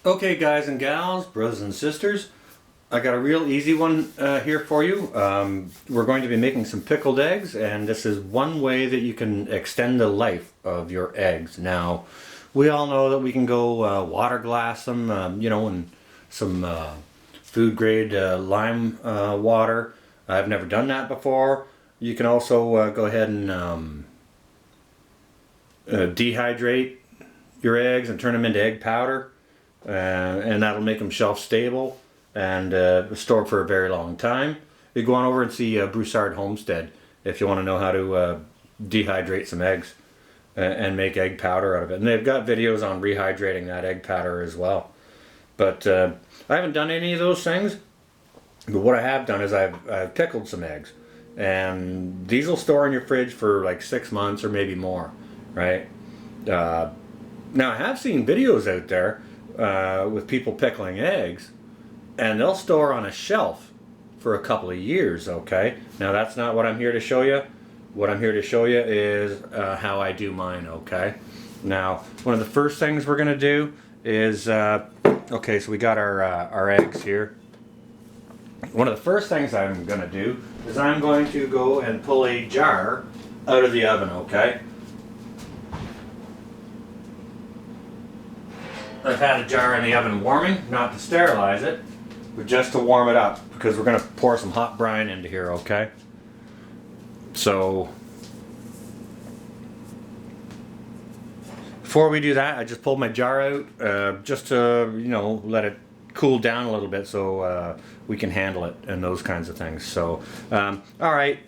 Okay, guys and gals, brothers and sisters, I got a real easy one here for you. We're going to be making some pickled eggs, and this is one way that you can extend the life of your eggs. Now, we all know that we can go water glass them, in some food grade lime water. I've never done that before. You can also go ahead and dehydrate your eggs and turn them into egg powder. And that'll make them shelf stable and store for a very long time. You go on over and see Broussard Homestead if you want to know how to dehydrate some eggs and make egg powder out of it. And they've got videos on rehydrating that egg powder as well. But I haven't done any of those things. But what I have done is I've pickled some eggs, and these will store in your fridge for like 6 months or maybe more, right? Now I have seen videos out there with people pickling eggs, and they'll store on a shelf for a couple of years. Okay, now that's not what I'm here to show you. What I'm here to show you is how I do mine. Okay, now one of the first things we're gonna do is okay, so we got our eggs here. One of the first things I'm gonna do is I'm going to go and pull a jar out of the oven. Okay, I've had a jar in the oven warming, not to sterilize it, but just to warm it up, because we're going to pour some hot brine into here, okay? So, before we do that, I just pulled my jar out, just to, let it cool down a little bit so we can handle it and those kinds of things. So, alright,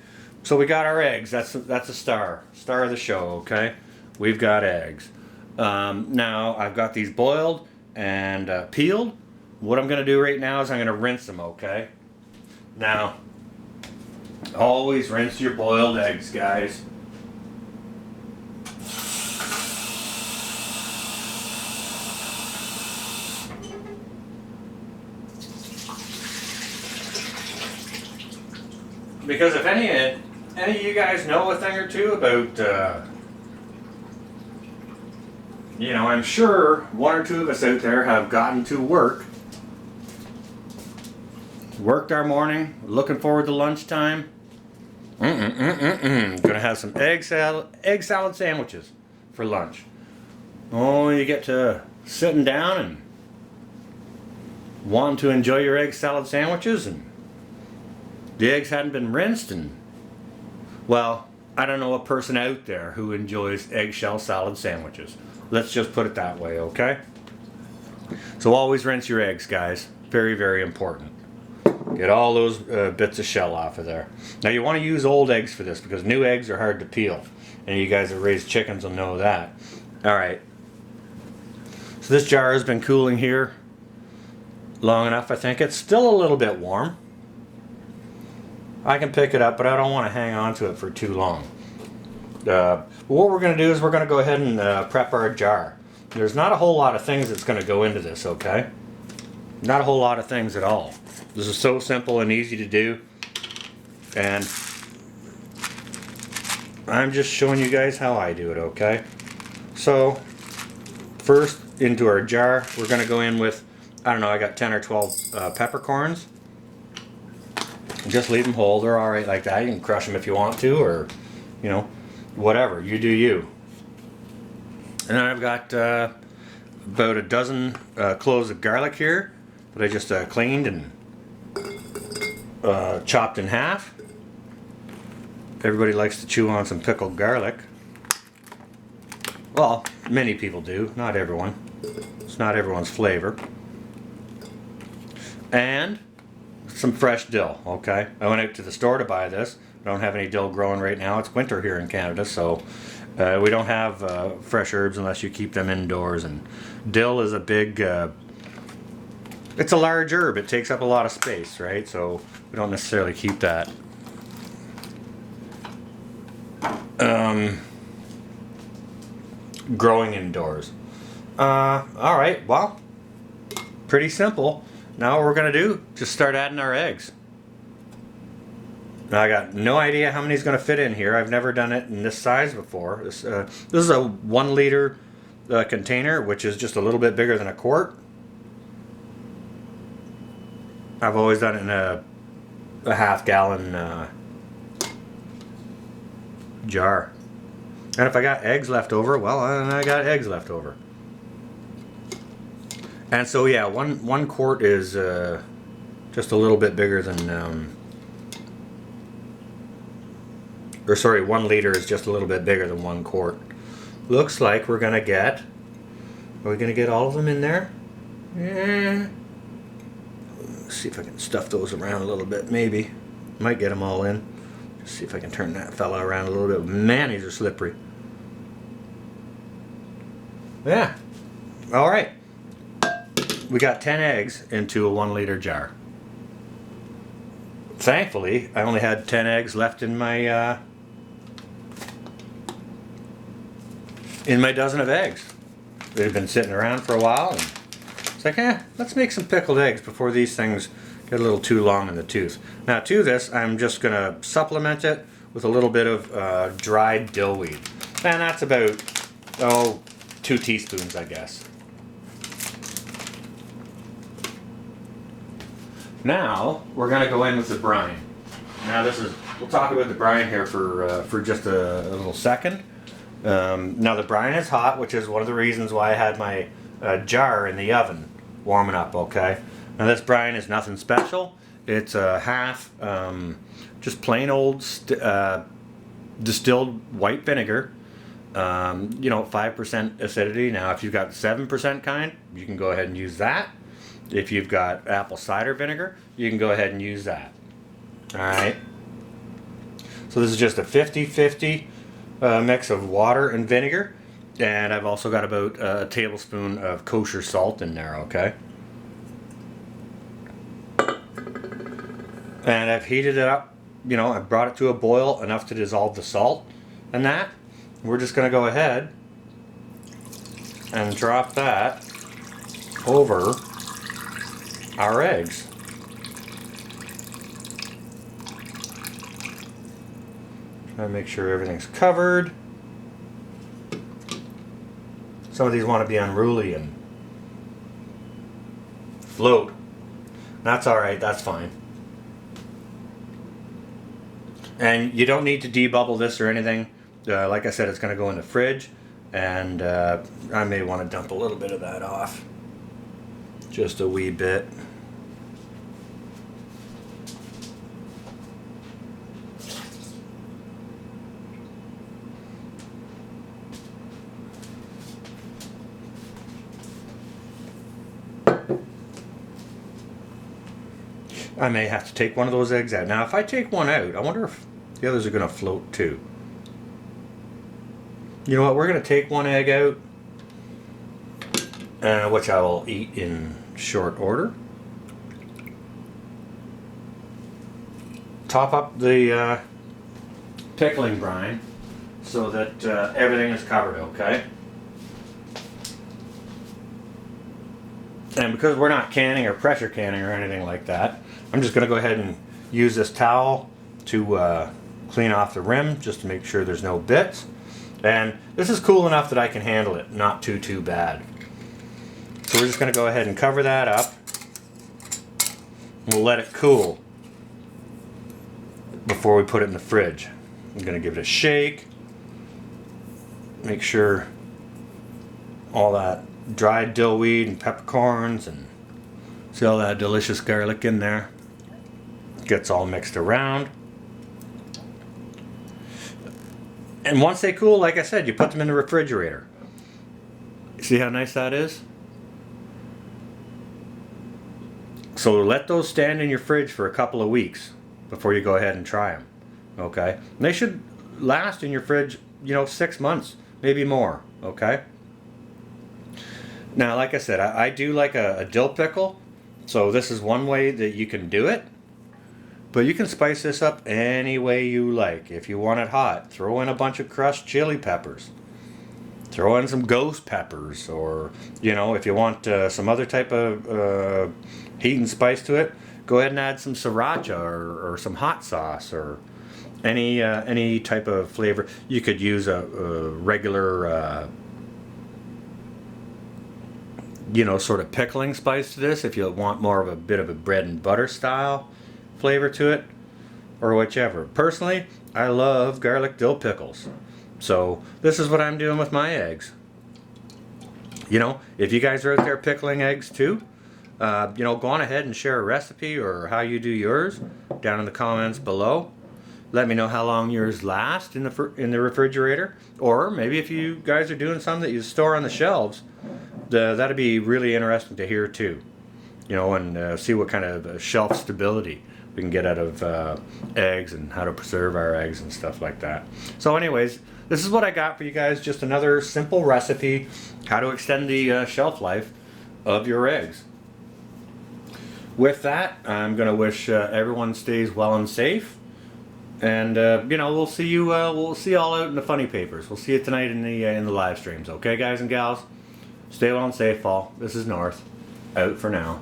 so we got our eggs. That's a star of the show, okay? We've got eggs. Now I've got these boiled and peeled. What I'm going to do right now is I'm going to rinse them, okay? Now, always rinse your boiled eggs, guys. Because if any of you guys know a thing or two about I'm sure one or two of us out there have gotten to worked our morning, looking forward to lunchtime. Gonna have some egg salad sandwiches for lunch. Oh, you get to sitting down and wanting to enjoy your egg salad sandwiches, and the eggs hadn't been rinsed, and well, I don't know a person out there who enjoys eggshell salad sandwiches. Let's just put it that way, okay? So always rinse your eggs, guys. Very, very important. Get all those bits of shell off of there. Now you want to use old eggs for this, because new eggs are hard to peel. And you guys that raise chickens will know that. Alright. So this jar has been cooling here long enough, I think. It's still a little bit warm. I can pick it up, but I don't want to hang on to it for too long. What we're going to do is we're going to go ahead and prep our jar. There's not a whole lot of things that's going to go into this, okay? Not a whole lot of things at all. This is so simple and easy to do. And I'm just showing you guys how I do it, okay? So, first into our jar, we're going to go in with, I don't know, I got 10 or 12 peppercorns. Just leave them whole. They're alright like that. You can crush them if you want to, or, whatever, you do you. And then I've got about a dozen cloves of garlic here that I just cleaned and chopped in half. Everybody likes to chew on some pickled garlic. Well, many people do, not everyone. It's not everyone's flavor. And some fresh dill, okay? I went out to the store to buy this. I don't have any dill growing right now. It's winter here in Canada, so we don't have fresh herbs unless you keep them indoors. And dill is a big, it's a large herb. It takes up a lot of space, right? So we don't necessarily keep that. Growing indoors. Alright, well, pretty simple. Now what we're going to do, just start adding our eggs. Now I got no idea how many is going to fit in here. I've never done it in this size before. This is a 1 liter container, which is just a little bit bigger than a quart. I've always done it in a half-gallon jar. And if I got eggs left over, well, then I got eggs left over. And so yeah, one quart is just a little bit bigger than, or sorry, 1 liter is just a little bit bigger than 1 quart. Looks like we're gonna get, are we gonna get all of them in there? Yeah. Let's see if I can stuff those around a little bit, maybe. Might get them all in. Just see if I can turn that fella around a little bit. Man, these are slippery. Yeah. All right. We got 10 eggs into a 1 liter jar. Thankfully, I only had 10 eggs left in my dozen of eggs. They've been sitting around for a while, and it's like, let's make some pickled eggs before these things get a little too long in the tooth. Now to this, I'm just gonna supplement it with a little bit of dried dill weed. And that's about, 2 teaspoons, I guess. Now, we're gonna go in with the brine. Now we'll talk about the brine here for just a little second. Now the brine is hot, which is one of the reasons why I had my jar in the oven warming up, okay? Now this brine is nothing special. It's a half just plain old distilled white vinegar. 5% acidity. Now if you've got 7% kind, you can go ahead and use that. If you've got apple cider vinegar, you can go ahead and use that. Alright. So this is just a 50-50 mix of water and vinegar. And I've also got about a tablespoon of kosher salt in there, okay? And I've heated it up, I've brought it to a boil enough to dissolve the salt and that. We're just going to go ahead and drop that over our eggs. Try to make sure everything's covered. Some of these want to be unruly and float. That's alright, that's fine. And you don't need to debubble this or anything. Like I said, it's going to go in the fridge, and I may want to dump a little bit of that off. Just a wee bit. I may have to take one of those eggs out. Now, if I take one out, I wonder if the others are going to float too. You know what? We're going to take one egg out, which I will eat in short order. Top up the pickling brine so that everything is covered, okay? And because we're not canning or pressure canning or anything like that, I'm just going to go ahead and use this towel to clean off the rim just to make sure there's no bits. And this is cool enough that I can handle it, not too bad. So we're just going to go ahead and cover that up. We'll let it cool before we put it in the fridge. I'm going to give it a shake. Make sure all that dried dill weed and peppercorns and see all that delicious garlic in there gets all mixed around. And once they cool, like I said, you put them in the refrigerator. See how nice that is? So let those stand in your fridge for a couple of weeks before you go ahead and try them. Okay? And they should last in your fridge, 6 months, maybe more. Okay? Now, like I said, I do like a dill pickle. So this is one way that you can do it. But you can spice this up any way you like. If you want it hot, throw in a bunch of crushed chili peppers. Throw in some ghost peppers. Or, if you want some other type of heat and spice to it, go ahead and add some sriracha or some hot sauce or any type of flavor. You could use a regular you know, sort of pickling spice to this if you want more of a bit of a bread and butter style flavor to it, or whichever. Personally, I love garlic dill pickles. So this is what I'm doing with my eggs. You know, if you guys are out there pickling eggs too, you know, go on ahead and share a recipe or how you do yours down in the comments below. Let me know how long yours last in the refrigerator, or maybe if you guys are doing some that you store on the shelves, that'd be really interesting to hear too. You know, and see what kind of shelf stability we can get out of eggs and how to preserve our eggs and stuff like that. So anyways, this is what I got for you guys. Just another simple recipe, how to extend the shelf life of your eggs. With that, I'm going to wish everyone stays well and safe. And you know, we'll see you all out in the funny papers. We'll see you tonight in the live streams. Okay, guys and gals? Stay well and safe, all. This is North. Out for now.